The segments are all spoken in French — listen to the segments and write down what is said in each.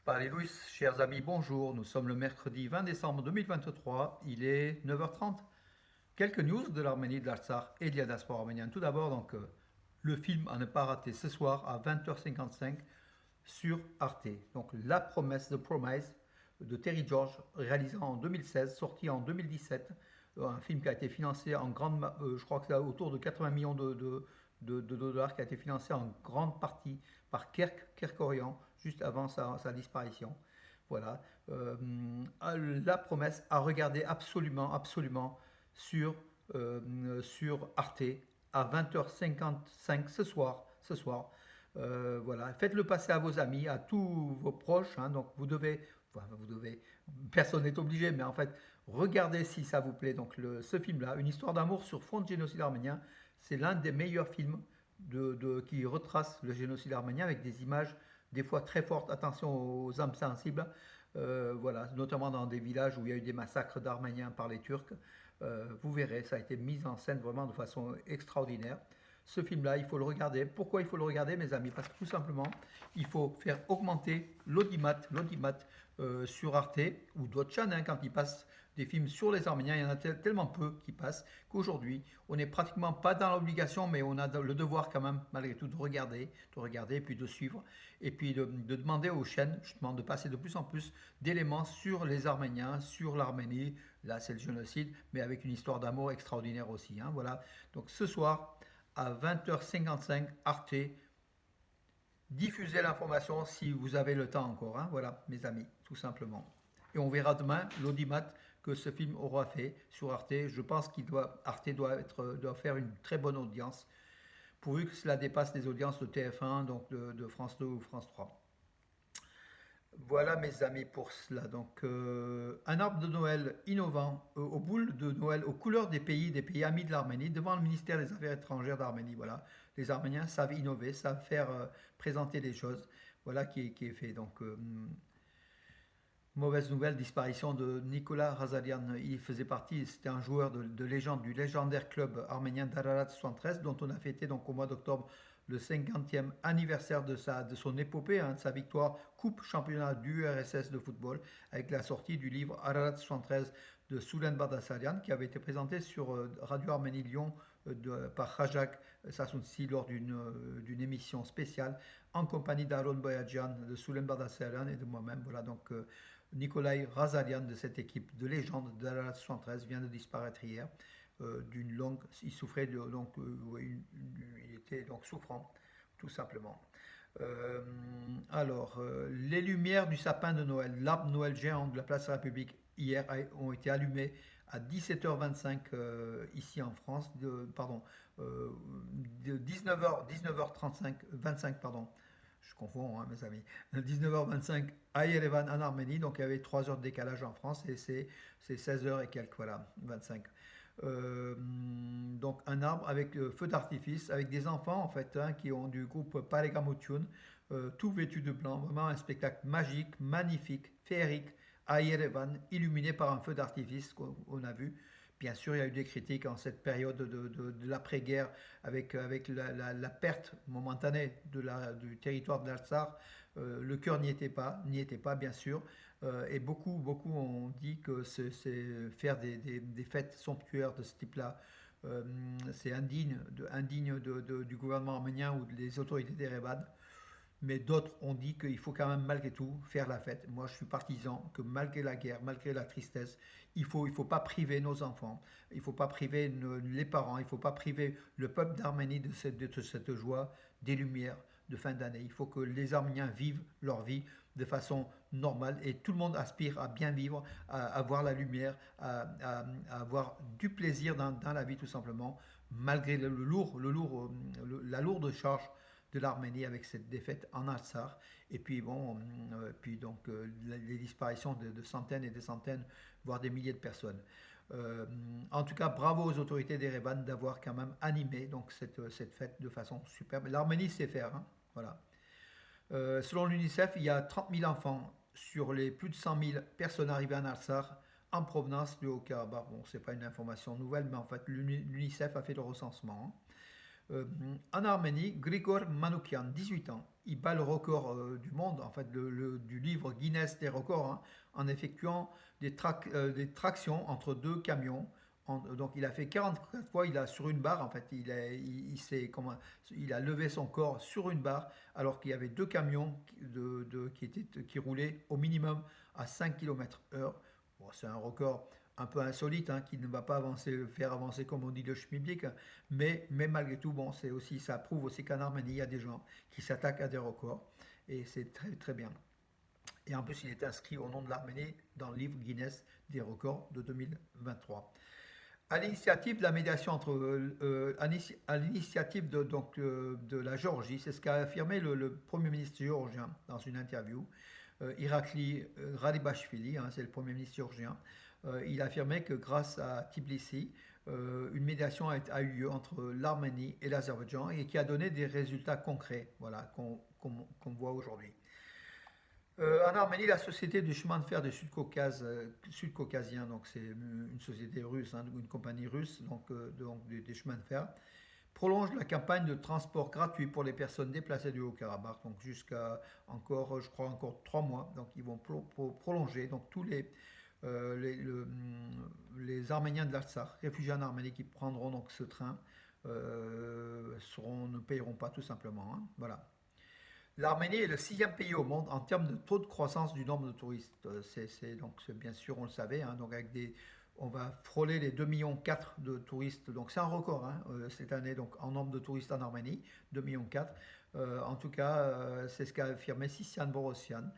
Allez Louis, chers amis, bonjour. Nous sommes le mercredi 20 décembre 2023. Il est 9h30. Quelques news de l'Arménie, de l'Artsakh et de la diaspora arménienne. Tout d'abord, le film à ne pas rater ce soir à 20h55 sur Arte. Donc, La promesse, The Promise de Terry George, réalisé en 2016, sorti en 2017. Un film qui a été financé en je crois que c'est autour de 80 millions de dollars, qui a été financé en grande partie par Kerkorian, juste avant sa disparition. Voilà. La promesse à regarder absolument, absolument sur Arte à 20h55 ce soir. Voilà. Faites-le passer à vos amis, à tous vos proches. Hein. Donc personne n'est obligé, mais en fait, regardez si ça vous plaît. Donc ce film-là, une histoire d'amour sur fond de génocide arménien, c'est l'un des meilleurs films qui retrace le génocide arménien avec des images des fois très fortes. Attention aux âmes sensibles. Voilà, notamment dans des villages où il y a eu des massacres d'Arméniens par les Turcs. Vous verrez, ça a été mis en scène vraiment de façon extraordinaire. Ce film-là, il faut le regarder. Pourquoi il faut le regarder, mes amis? Parce que tout simplement, il faut faire augmenter l'audimat sur Arte ou d'autres chaînes. Hein, quand ils passent des films sur les Arméniens, il y en a tellement peu qui passent qu'aujourd'hui, on n'est pratiquement pas dans l'obligation, mais on a le devoir quand même, malgré tout, de regarder, puis de suivre, et puis de demander aux chaînes, justement, de passer de plus en plus d'éléments sur les Arméniens, sur l'Arménie. Là, c'est le génocide, mais avec une histoire d'amour extraordinaire aussi. Hein, voilà. Donc ce soir, à 20h55, Arte, diffusez l'information si vous avez le temps encore. Hein, voilà, mes amis, tout simplement. Et on verra demain l'audimat que ce film aura fait sur Arte. Je pense qu'Arte doit faire une très bonne audience, pourvu que cela dépasse les audiences de TF1, donc de France 2 ou France 3. Voilà mes amis pour cela. Donc un arbre de Noël innovant aux boules de Noël aux couleurs des pays amis de l'Arménie devant le ministère des Affaires étrangères d'Arménie. Voilà, les Arméniens savent innover, savent faire présenter des choses. Voilà qui est fait. Donc mauvaise nouvelle, disparition de Nicolas Razalian. Il faisait partie, c'était un joueur de légende du légendaire club arménien d'Ararat 73, dont on a fêté donc au mois d'octobre le 50e anniversaire de son épopée, hein, de sa victoire Coupe Championnat du RSS de football, avec la sortie du livre Ararat 73 de Soulen Badassarian, qui avait été présenté sur Radio Arménie Lyon par Khajak Sassounsi lors d'une émission spéciale en compagnie d'Aaron Boyadjian, de Soulen Badassarian et de moi-même. Voilà donc Nikolai Razalian de cette équipe de légende de la 73 vient de disparaître hier d'une longue. Il souffrait il était donc souffrant, tout simplement. Les lumières du sapin de Noël, l'arbre Noël géant de la place de la République hier ont été allumées à 17h25 ici en France, de 19h35, 25 pardon, je confonds, hein, mes amis, 19h25 à Yerevan en Arménie, donc il y avait 3 heures de décalage en France et c'est 16 heures et quelques, voilà, 25. Donc un arbre avec feu d'artifice, avec des enfants en fait, hein, qui ont du groupe Paregamotun, tout vêtus de blanc, vraiment un spectacle magique, magnifique, féerique à Yerevan, illuminé par un feu d'artifice qu'on a vu. Bien sûr, il y a eu des critiques en cette période de l'après-guerre avec la perte momentanée du territoire de l'Artsakh. Le cœur n'y était pas, bien sûr. Et beaucoup ont dit que c'est faire des fêtes somptuaires de ce type-là, c'est indigne du gouvernement arménien ou des autorités d'Erevan. Mais d'autres ont dit qu'il faut quand même malgré tout faire la fête. Moi, je suis partisan que malgré la guerre, malgré la tristesse, il faut pas priver nos enfants, il ne faut pas priver les parents, il ne faut pas priver le peuple d'Arménie de cette joie des lumières de fin d'année. Il faut que les Arméniens vivent leur vie de façon normale et tout le monde aspire à bien vivre, à avoir la lumière, à avoir du plaisir dans la vie tout simplement, malgré la lourde charge de l'Arménie avec cette défaite en Artsakh. Et puis bon, puis donc les disparitions de centaines et des centaines, voire des milliers de personnes. En tout cas, bravo aux autorités d'Erevan d'avoir quand même animé donc cette fête de façon superbe. L'Arménie sait faire, hein, voilà. Selon l'UNICEF, il y a 30 000 enfants sur les plus de 100 000 personnes arrivées en Artsakh en provenance du Haut-Karabakh. Bon, c'est pas une information nouvelle, mais en fait, l'UNICEF a fait le recensement. Hein. Euh, En Arménie, Grigor Manoukian, 18 ans, il bat le record du monde, en fait, du livre Guinness des records, hein, en effectuant des tractions entre deux camions. Donc il a fait 44 fois, il a sur une barre, en fait, il a levé son corps sur une barre, alors qu'il y avait deux camions qui roulaient au minimum à 5 km/h. Bon, c'est un record un peu insolite, hein, qui ne va pas faire avancer comme on dit le schmilblick, mais malgré tout, bon, ça prouve aussi qu'en Arménie, il y a des gens qui s'attaquent à des records, et c'est très très bien. Et en plus, il est inscrit au nom de l'Arménie dans le livre Guinness des records de 2023. À l'initiative de la médiation à l'initiative de la Géorgie, c'est ce qu'a affirmé le Premier ministre géorgien dans une interview, Irakli Radibashvili, hein, c'est le Premier ministre géorgien. Il a affirmé que grâce à Tbilissi, une médiation a eu lieu entre l'Arménie et l'Azerbaïdjan et qui a donné des résultats concrets, voilà, qu'on voit aujourd'hui. En Arménie, la société du chemin de fer du Sud-Caucasien, donc c'est une société russe, hein, une compagnie russe, donc des chemins de fer, prolonge la campagne de transport gratuit pour les personnes déplacées du Haut-Karabakh, donc jusqu'à encore, je crois, encore 3 mois. Donc ils vont prolonger. Donc tous les Arméniens de l'Artsakh, réfugiés en Arménie, qui prendront donc ce train, ne payeront pas tout simplement, hein. Voilà. L'Arménie est le sixième pays au monde en termes de taux de croissance du nombre de touristes. Bien sûr, on le savait, hein, donc on va frôler les 2,4 millions de touristes. Donc c'est un record, hein, cette année, donc en nombre de touristes en Arménie, 2,4 millions. En tout cas, c'est ce qu'a affirmé Sisian Borossian,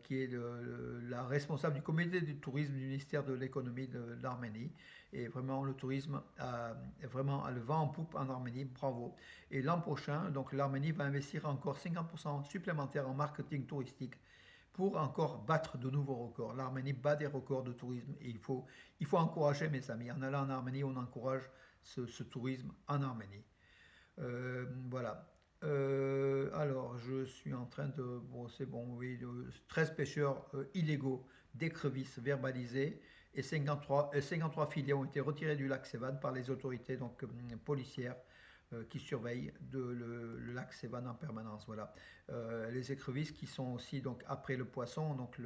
qui est la responsable du comité du tourisme du ministère de l'économie de l'Arménie. Et vraiment, le tourisme est vraiment à le vent en poupe en Arménie. Bravo. Et l'an prochain, donc l'Arménie va investir encore 50% supplémentaire en marketing touristique pour encore battre de nouveaux records. L'Arménie bat des records de tourisme et il faut encourager, mes amis. En allant en Arménie, on encourage ce tourisme en Arménie. Voilà. Alors, je suis en train de... Bon, c'est bon, oui. 13 pêcheurs illégaux d'écrevisses verbalisés et 53 filets ont été retirés du lac Sevan par les autorités donc, policières qui surveillent le lac Sevan en permanence. Voilà. Les écrevisses qui sont aussi, donc, après le poisson, donc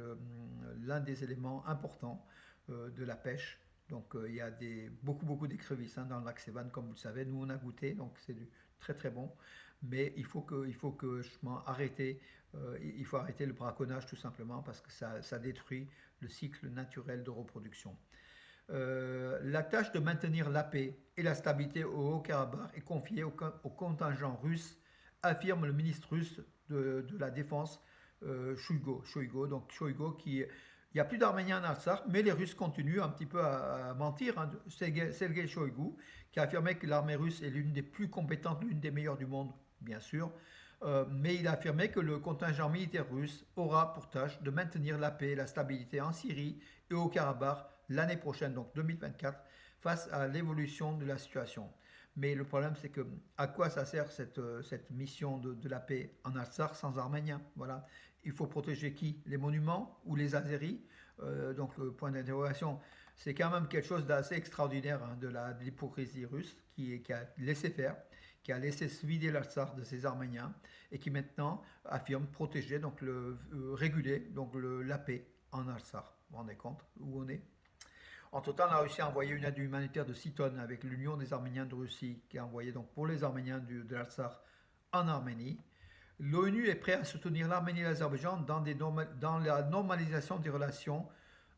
l'un des éléments importants de la pêche. Donc il y a beaucoup d'écrevisses, hein, dans le lac Sevan, comme vous le savez. Nous, on a goûté, donc c'est du très très bon. Mais il faut que il faut arrêter le braconnage tout simplement parce que ça détruit le cycle naturel de reproduction. La tâche de maintenir la paix et la stabilité au Haut-Karabakh est confiée au contingent russe, affirme le ministre russe de la Défense, Shoigu. Donc Shoigu il n'y a plus d'Arméniens en Artsakh, mais les Russes continuent un petit peu à mentir, hein. Sergei Shoigu, qui a affirmé que l'armée russe est l'une des plus compétentes, l'une des meilleures du monde, bien sûr. Mais il a affirmé que le contingent militaire russe aura pour tâche de maintenir la paix et la stabilité en Syrie et au Karabakh l'année prochaine, donc 2024, face à l'évolution de la situation. Mais le problème, c'est que à quoi ça sert cette mission de la paix en Artsakh sans Arméniens? Voilà. Il faut protéger qui? Les monuments ou les Azéris? Donc, point d'interrogation. C'est quand même quelque chose d'assez extraordinaire, hein, de l'hypocrisie russe qui a laissé faire, qui a laissé se vider l'Artsakh de ses Arméniens et qui maintenant affirme protéger, donc réguler donc la paix en Artsakh. Vous vous rendez compte où on est? Entre temps, la Russie a envoyé une aide humanitaire de 6 tonnes avec l'Union des Arméniens de Russie qui a envoyé donc pour les Arméniens de l'Artsakh en Arménie. L'ONU est prête à soutenir l'Arménie et l'Azerbaïdjan dans la normalisation des relations,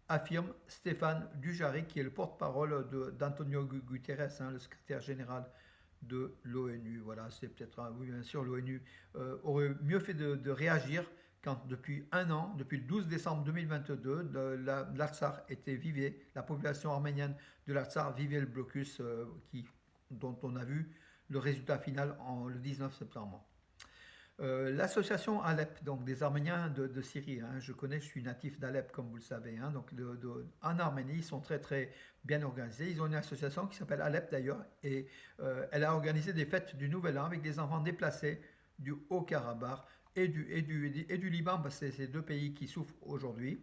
affirme Stéphane Dujarric, qui est le porte-parole d'Antonio Guterres, hein, le secrétaire général de l'ONU. Voilà, c'est peut-être, oui, bien sûr, l'ONU aurait mieux fait de réagir quand depuis un an, depuis le 12 décembre 2022, l'Artsakh la population arménienne de l'Artsakh vivait le blocus dont on a vu le résultat final le 19 septembre. L'association Alep, donc des Arméniens de Syrie, hein, je suis natif d'Alep comme vous le savez, hein, donc en Arménie ils sont très très bien organisés. Ils ont une association qui s'appelle Alep d'ailleurs et elle a organisé des fêtes du Nouvel An avec des enfants déplacés du Haut-Karabakh et du Liban, parce que c'est ces deux pays qui souffrent aujourd'hui.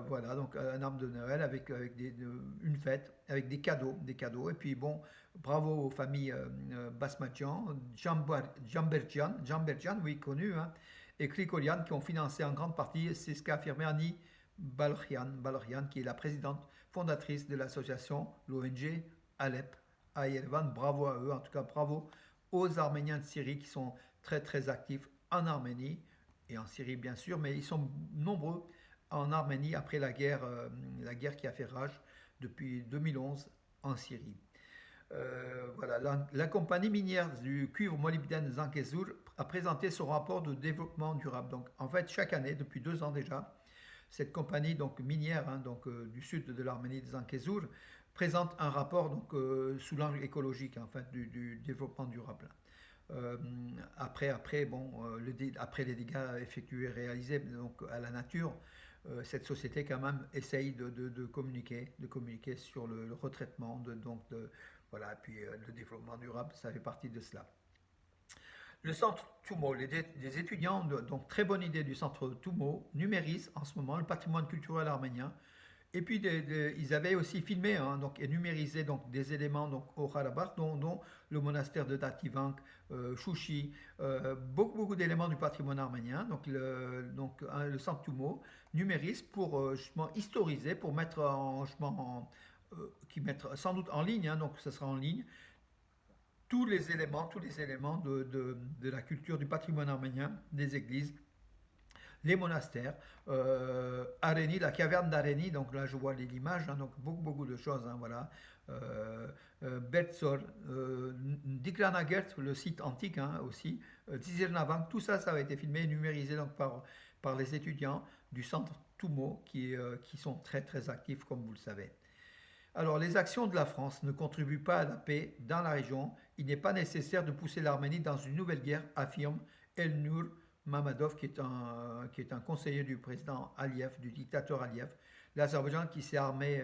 Voilà, donc un arbre de Noël avec une fête, avec des cadeaux. Et puis bon, bravo aux familles Basmatian, Jamberjan, oui, connu, hein, et Krikolian qui ont financé en grande partie, c'est ce qu'a affirmé Annie Balorian, qui est la présidente fondatrice de l'association, l'ONG Alep à Yerevan. Bravo à eux, en tout cas bravo aux Arméniens de Syrie qui sont très très actifs en Arménie et en Syrie bien sûr, mais ils sont nombreux en Arménie après la guerre qui a fait rage depuis 2011 en Syrie. Voilà, la compagnie minière du cuivre molybdène Zangezur a présenté son rapport de développement durable. Donc, en fait, chaque année, depuis 2 ans déjà, cette compagnie donc minière du sud de l'Arménie, de Zangezur, présente un rapport sous l'angle écologique en fait, du développement durable. Euh, après les dégâts effectués et réalisés donc, à la nature, cette société quand même essaye de communiquer sur le retraitement, voilà, puis le développement durable, ça fait partie de cela. Le centre Toumo, les étudiants, donc très bonne idée du centre Toumo, numérisent en ce moment le patrimoine culturel arménien. Et puis ils avaient aussi filmé donc, et numérisé donc, des éléments donc, au Karabakh, dont le monastère de Tativank, Chouchi, beaucoup d'éléments du patrimoine arménien. Le centre Toumo numérise pour justement historiser, pour mettre qui mettre sans doute en ligne, donc ce sera en ligne, tous les éléments de la culture du patrimoine arménien, des églises, les monastères, Areni, la caverne d'Areni, donc là je vois l'image, donc beaucoup de choses, hein, voilà. Bertsor, Diklanagert, le site antique aussi, Tizirnavang, tout ça, ça a été filmé et numérisé donc, par les étudiants du centre Toumo qui sont très très actifs comme vous le savez. Alors, les actions de la France ne contribuent pas à la paix dans la région. Il n'est pas nécessaire de pousser l'Arménie dans une nouvelle guerre, affirme Elnur Mamadov, qui est un conseiller du président Aliyev, du dictateur Aliyev. L'Azerbaïdjan, qui s'est armé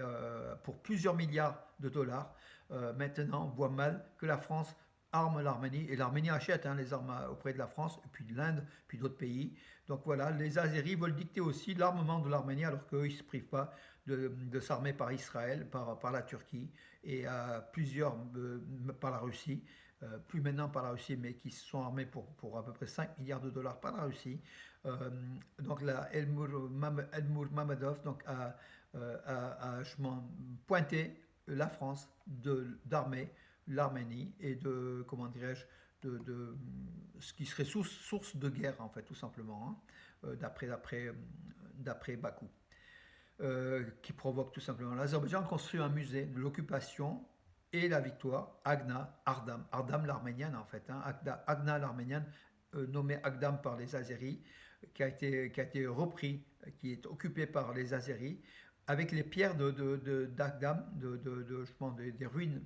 pour plusieurs milliards de dollars, maintenant voit mal que la France arme l'Arménie. Et l'Arménie achète les armes auprès de la France, et puis de l'Inde, puis d'autres pays. Donc voilà, les Azéris veulent dicter aussi l'armement de l'Arménie, alors qu'eux, ils ne se privent pas de s'armer par Israël, par la Turquie et par la Russie, plus maintenant par la Russie, mais qui se sont armés pour à peu près 5 milliards de dollars par la Russie. Euh, donc là, Elmour Mamadov a pointé la France d'armer l'Arménie et comment dirais-je, ce qui serait source de guerre, en fait, tout simplement, d'après Bakou. Qui provoque tout simplement. L'Azerbaïdjan construit un musée de l'occupation et la victoire, Ardam l'arménienne en fait, Agna l'arménienne, nommée Agdam par les Azéris, qui a été repris, qui est occupé par les Azéris, avec les pierres d'Agdam, des ruines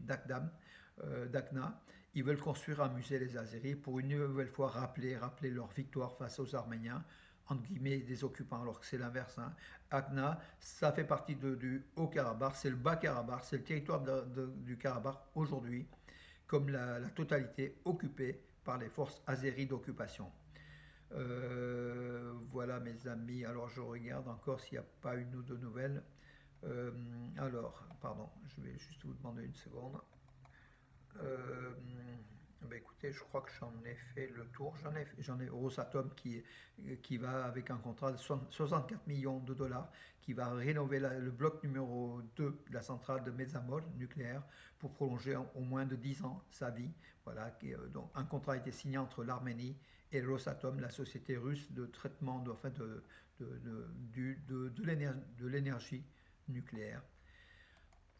d'Agna. Ils veulent construire un musée les Azéris pour une nouvelle fois rappeler leur victoire face aux Arméniens, entre guillemets, des occupants, alors que c'est l'inverse. Agna, ça fait partie du Haut-Karabakh, c'est le Bas-Karabakh, c'est le territoire du Karabakh aujourd'hui, comme la totalité occupée par les forces azéries d'occupation. Voilà mes amis, alors je regarde encore s'il n'y a pas une ou deux nouvelles. Pardon, je vais juste vous demander une seconde. Euh, Écoutez, je crois que j'en ai fait le tour. J'en ai Rosatom qui va avec un contrat de 64 millions de dollars, qui va rénover le bloc numéro 2 de la centrale de Metsamor nucléaire pour prolonger au moins de 10 ans sa vie. Voilà, donc un contrat a été signé entre l'Arménie et Rosatom, la société russe de traitement de l'énergie nucléaire.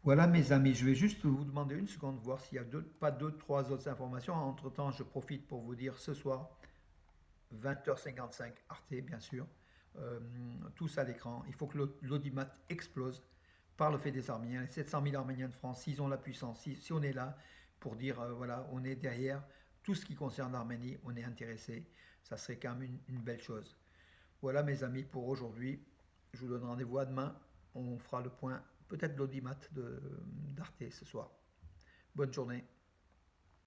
Voilà mes amis, je vais juste vous demander une seconde, voir s'il n'y a pas deux, trois autres informations. Entre-temps, je profite pour vous dire ce soir, 20h55, Arte bien sûr, tous à l'écran. Il faut que l'audimat explose par le fait des Arméniens. Les 700 000 Arméniens de France, s'ils ont la puissance, si on est là pour dire, voilà, on est derrière tout ce qui concerne l'Arménie, on est intéressé, ça serait quand même une belle chose. Voilà mes amis pour aujourd'hui. Je vous donne rendez-vous à demain. On fera le point, peut-être l'audimat d'Arte ce soir. Bonne journée.